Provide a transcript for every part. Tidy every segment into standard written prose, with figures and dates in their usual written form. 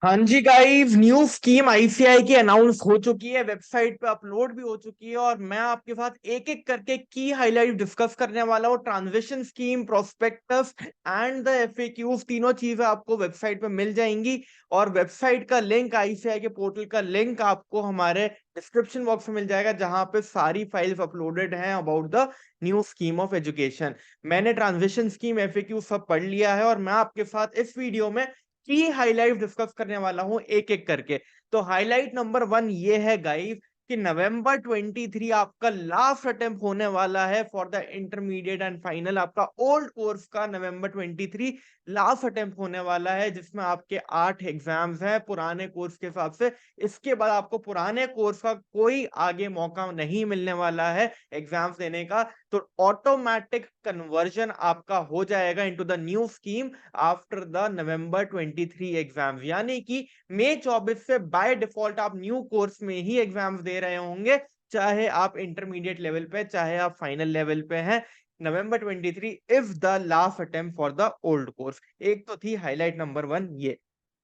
हाँ जी guys, new scheme ICI की announce हो चुकी है, वेबसाइट पे अपलोड भी हो चुकी है और मैं आपके साथ एक एक करके की हाईलाइट डिस्कस करने वाला हूँ। Transition scheme, prospectus and the FAQs, तीनों चीजें आपको वेबसाइट पे मिल जाएंगी। और वेबसाइट का लिंक, आईसीआई के पोर्टल का लिंक आपको हमारे डिस्क्रिप्शन बॉक्स में मिल जाएगा, जहां पे सारी फाइल्स अपलोडेड हैं about the new scheme of education. मैंने ट्रांजिशन स्कीम, एफएक्यू सब पढ़ लिया है और मैं आपके साथ इस वीडियो में की हाईलाइट डिस्कस करने वाला हूं एक एक करके। तो हाईलाइट नंबर 1 ये है गाइस कि नवंबर 23 आपका लास्ट अटेम्प्ट होने वाला है for the intermediate and final. आपका ओल्ड कोर्स का नवंबर 23 लास्ट अटेम्प्ट होने वाला है, जिसमें आपके 8 एग्जाम्स हैं पुराने कोर्स के हिसाब से। इसके बाद आपको पुराने कोर्स का कोई आगे मौका नहीं मिलने वाला है एग्जाम्स देने का। तो ऑटोमेटिक कन्वर्जन आपका हो जाएगा into the new scheme after the November 23 exams, यानी कि मई 24 से बाय डिफॉल्ट आप न्यू कोर्स में ही एग्जाम्स दे रहे होंगे, चाहे आप इंटरमीडिएट लेवल पे चाहे आप फाइनल लेवल पे हैं। नवंबर 23 is the last attempt for the old course. एक तो थी हाईलाइट नंबर 1 ये।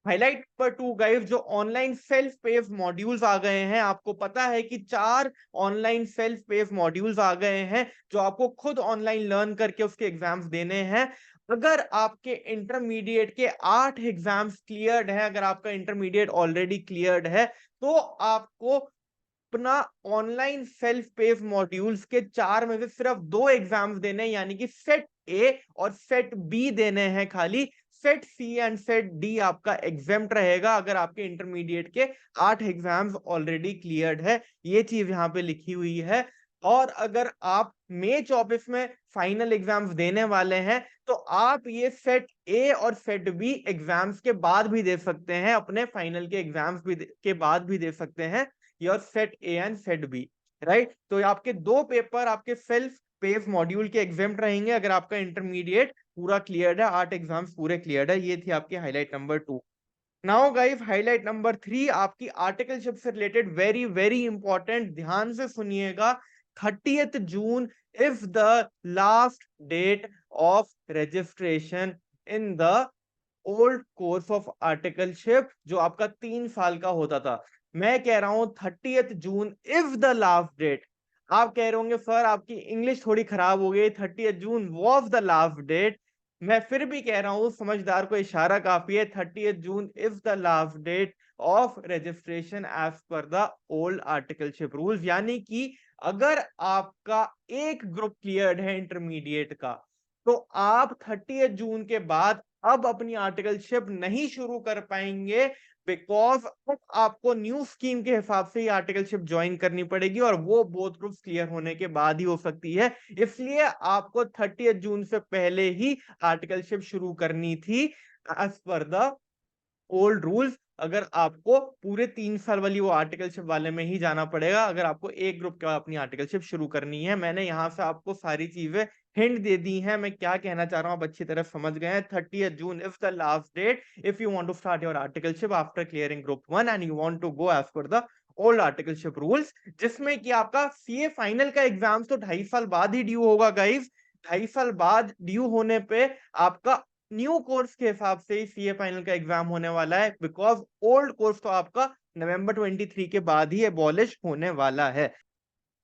हाईलाइट नंबर 2 गाइस, जो ऑनलाइन सेल्फ पेस मॉड्यूल्स आ गए हैं, आपको पता है कि 4 ऑनलाइन सेल्फ पेस मॉड्यूल्स आ गए हैं जो आपको खुद ऑनलाइन लर्न करके उसके एग्जाम्स देने हैं। अगर आपके इंटरमीडिएट के 8 एग्जाम्स क्लियर्ड हैं, अगर आपका इंटरमीडिएट ऑलरेडी क्लियर्ड है, तो आपको अपना ऑनलाइन सेल्फ पेस मॉड्यूल्स के 4 में से सिर्फ 2 एग्जाम्स देने हैं, यानी कि सेट ए और सेट बी देने हैं खाली। Set C and set D आपका एग्जाम्प्ट रहेगा अगर आपके इंटरमीडिएट के 8 एग्जाम्स ऑलरेडी क्लियर्ड है। ये चीज यहाँ पे लिखी हुई है। और अगर आप मई 24 में फाइनल एग्जाम्स देने वाले हैं, तो आप ये सेट ए और सेट बी एग्जाम्स के बाद भी दे सकते हैं, अपने फाइनल के एग्जाम्स भी के बाद भी दे सकते हैं, your set A and set B. Right, तो आपके 2 पेपर आपके सेल्फ पेस मॉड्यूल के एग्जाम्प्ट रहेंगे अगर आपका इंटरमीडिएट पूरा क्लियर है, 8 एग्जाम्स पूरे क्लियर है। ये थी आपकी highlight number 2। Now guys, highlight number 3 आपकी आर्टिकलशिप से रिलेटेड, वेरी वेरी इंपॉर्टेंट, ध्यान से सुनिएगा। 30th June is the last date of registration in the old course of articleship, जो आपका 3 साल का होता था। मैं कह रहा हूं 30th June is the last date. आप कह रहे होंगे सर आपकी इंग्लिश थोड़ी खराब हो गई, 30th June was the last date. मैं फिर भी कह रहा हूं, समझदार को इशारा काफी है, 30th June is the last date of registration as per the old articleship rules. यानी कि अगर आपका एक ग्रुप क्लियर्ड है इंटरमीडिएट का, तो आप 30th जून के बाद अब अपनी आर्टिकलशिप नहीं शुरू कर पाएंगे, बिकॉज अब आपको न्यू स्कीम के हिसाब से ही आर्टिकलशिप ज्वाइन करनी पड़ेगी और वो बोथ ग्रुप्स क्लियर होने के बाद ही हो सकती है। इसलिए आपको 30th जून से पहले ही आर्टिकलशिप शुरू करनी थी as per the old rules. अगर आपको पूरे 3 साल वाली वो आर्टिकलशिप वाले में ही जाना पड़ेगा, अगर आपको एक ग्रुप के बाद अपनी आर्टिकलशिप शुरू करनी है। मैंने यहाँ से आपको सारी चीजें हिंट दे दी हैं, मैं क्या कहना चाह रहा हूँ आप अच्छी तरह समझ गए हैं। 30th June is the last date if you want to start your articleship after clearing group 1 and you want to go as per the old articleship rules, जिसमें कि आपका सीए फाइनल का एग्जाम तो 2.5 साल बाद ही ड्यू होगा guys. 2.5 साल बाद ड्यू होने पे आपका न्यू कोर्स के हिसाब से ही सीए फाइनल का एग्जाम होने वाला है, बिकॉज ओल्ड कोर्स तो आपका नवंबर 23 के बाद ही एबॉलिश होने वाला है।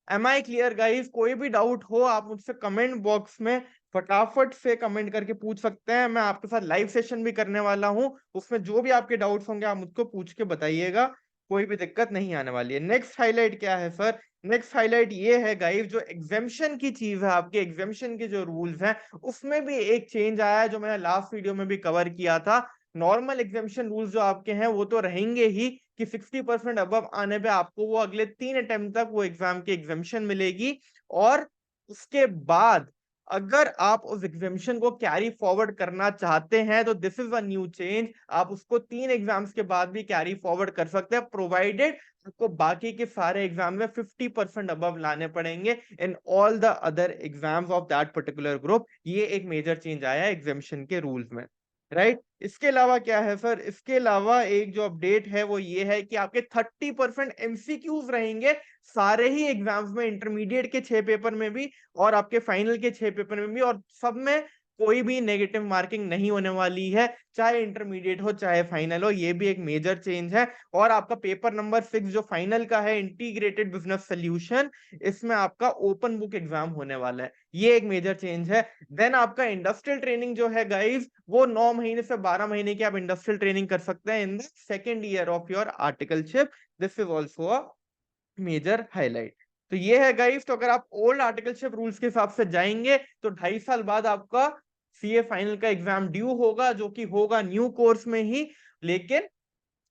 Am I clear guys? कोई भी डाउट हो आप मुझसे कमेंट बॉक्स में फटाफट से कमेंट करके पूछ सकते हैं। मैं आपके साथ लाइव सेशन भी करने वाला हूं, उसमें जो भी आपके डाउट्स होंगे आप मुझको पूछ के बताइएगा, कोई भी दिक्कत नहीं आने वाली है। नेक्स्ट हाईलाइट क्या है सर? नेक्स्ट हाईलाइट ये है गाइस, जो एग्जामिशन की चीज है, आपके एग्जामिशन के जो रूल्स हैं उसमें भी एक चेंज आया है, जो मैंने लास्ट वीडियो में भी कवर किया था। नॉर्मल एग्जामिशन रूल्स जो आपके हैं वो तो रहेंगे ही, कि 60% अबव आने पे आपको वो अगले 3 अटेम्प्ट तक वो एग्जाम की एग्जामिशन मिलेगी। और उसके बाद अगर आप उस एग्जामिशन को कैरी फॉरवर्ड करना चाहते हैं, तो this is a new change, आप उसको 3 एग्जाम्स के बाद भी कैरी फॉरवर्ड कर सकते हैं, प्रोवाइडेड आपको बाकी के सारे एग्जाम में 50% अबव लाने पड़ेंगे in all the other exams of that particular group. ये एक मेजर चेंज आया है एग्जामिशन के रूल्स में। राइट, इसके अलावा क्या है सर? इसके अलावा एक जो अपडेट है वो ये है कि आपके 30% एमसीक्यूज रहेंगे सारे ही एग्जाम्स में, इंटरमीडिएट के 6 पेपर में भी और आपके फाइनल के 6 पेपर में भी, और सब में कोई भी नेगेटिव मार्किंग नहीं होने वाली है, चाहे इंटरमीडिएट हो चाहे फाइनल हो। ये भी एक मेजर चेंज है। और आपका पेपर नंबर 6 जो फाइनल का है, इंटीग्रेटेड बिजनेस सोल्यूशन, इसमें आपका ओपन बुक एग्जाम होने वाला है। ये एक मेजर चेंज है। देन आपका इंडस्ट्रियल ट्रेनिंग जो है गाइस, वो 9 महीने से 12 महीने की आप इंडस्ट्रियल ट्रेनिंग कर सकते हैं in the second year of your articleship. This is also a major highlight. तो ये है गाइस। तो अगर आप ओल्ड आर्टिकलशिप रूल्स के हिसाब से जाएंगे तो 2.5 साल बाद आपका सीए फाइनल का एग्जाम ड्यू होगा, जो कि होगा न्यू कोर्स में ही। लेकिन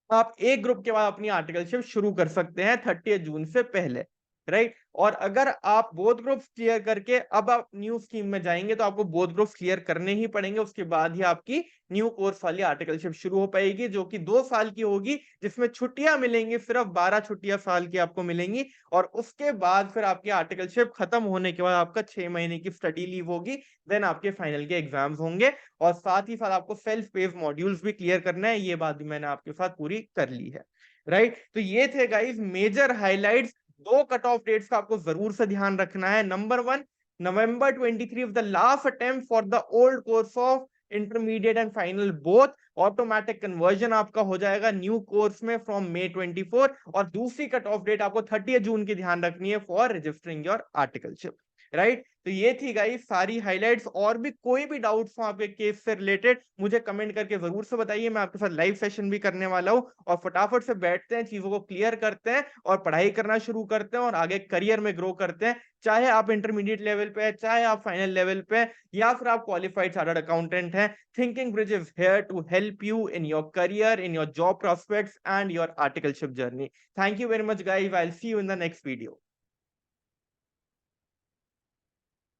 आप एक ग्रुप के बाद अपनी आर्टिकलशिप शुरू कर सकते हैं 30 जून से पहले, राइट। और अगर आप बोथ ग्रुप्स क्लियर करके अब आप न्यू स्कीम में जाएंगे तो आपको बोथ ग्रुप्स क्लियर करने ही पड़ेंगे, उसके बाद ही आपकी न्यू कोर्स वाली आर्टिकलशिप शुरू हो पाएगी, जो कि 2 साल की होगी, जिसमें छुट्टियां मिलेंगी, सिर्फ 12 छुट्टियां साल की आपको मिलेंगी। और उसके बाद फिर आपकी आर्टिकलशिप खत्म होने के बाद आपका 6 महीने की स्टडी लीव होगी। देन आपके फाइनल के एग्जाम्स होंगे। और साथ ही साथ आपको सेल्फ पेस्ड मॉड्यूल्स भी क्लियर करना है, ये बात भी मैंने आपके साथ पूरी कर ली है, राइट। तो ये थे guys major highlights. 2 cut off dates का आपको जरूर से ध्यान रखना है। Number 1, November 23 of the last attempt for the old course of intermediate and final both. Automatic conversion आपका हो जाएगा न्यू कोर्स में फ्रॉम May 24। और दूसरी कट ऑफ डेट आपको 30 जून की ध्यान रखनी है for registering your articleship, right. तो ये थी गाइस सारी हाइलाइट्स। और भी कोई भी डाउट्स हो आपके केस से रिलेटेड, मुझे कमेंट करके जरूर से बताइए। मैं आपके साथ लाइव सेशन भी करने वाला हूं। और फटाफट से बैठते हैं, चीजों को क्लियर करते हैं और पढ़ाई करना शुरू करते हैं और आगे करियर में ग्रो करते हैं। चाहे आप इंटरमीडिएट लेवल पे है, चाहे आप फाइनल लेवल पे है, या फिर आप क्वालिफाइड चार्टर्ड अकाउंटेंट हैं, Thinking Bridge is here to help you in your career, in your job prospects and your articleship journey. Thank you very much guys. I'll see you in the next video.